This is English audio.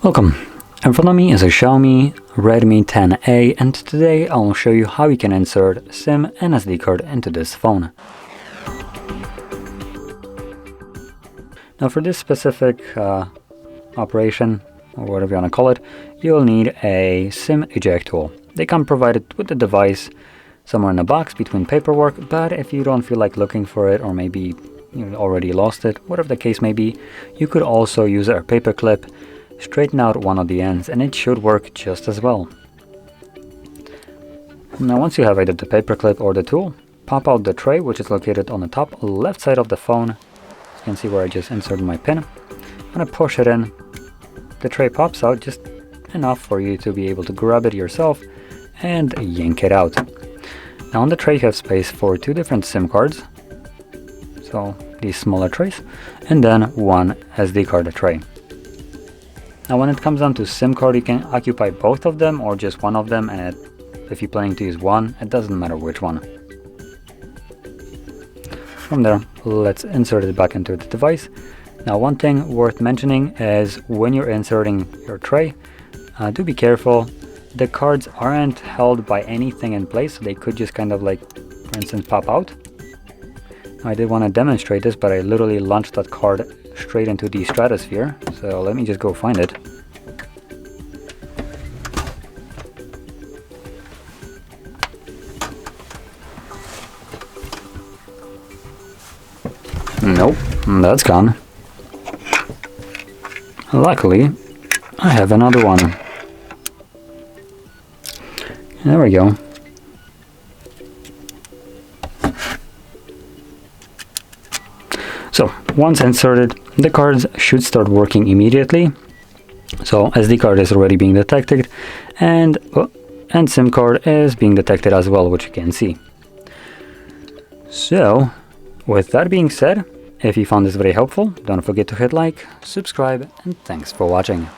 Welcome. In front of me is a Xiaomi Redmi 10A, and today I'll show you how you can insert SIM and SD card into this phone. Now for this specific operation, or whatever you want to call it, you'll need a SIM eject tool. They come provided with the device somewhere in the box between paperwork, but if you don't feel like looking for it, or maybe you already lost it, whatever the case may be, you could also use a paper clip, straighten out one of the ends, and it should work just as well. Now once you have either the paperclip or the tool, pop out the tray, which is located on the top left side of the phone. You can see where I just inserted my pin. I'm going to push it in. The tray pops out just enough for you to be able to grab it yourself and yank it out. Now on the tray you have space for two different SIM cards, so these smaller trays, and then one SD card tray. Now when it comes down to SIM card, you can occupy both of them or just one of them, and if you're planning to use one, it doesn't matter which one. From there, let's insert it back into the device. Now one thing worth mentioning is when you're inserting your tray, do be careful. The cards aren't held by anything in place, so they could just kind of like, for instance, pop out. I did want to demonstrate this, but I literally launched that card straight into the stratosphere, so let me just go find it. Nope, that's gone. Luckily, I have another one. There we go. So once inserted, the cards should start working immediately. So SD card is already being detected, and SIM card is being detected as well, which you can see. So with that being said, if you found this very helpful, don't forget to hit like, subscribe, and thanks for watching.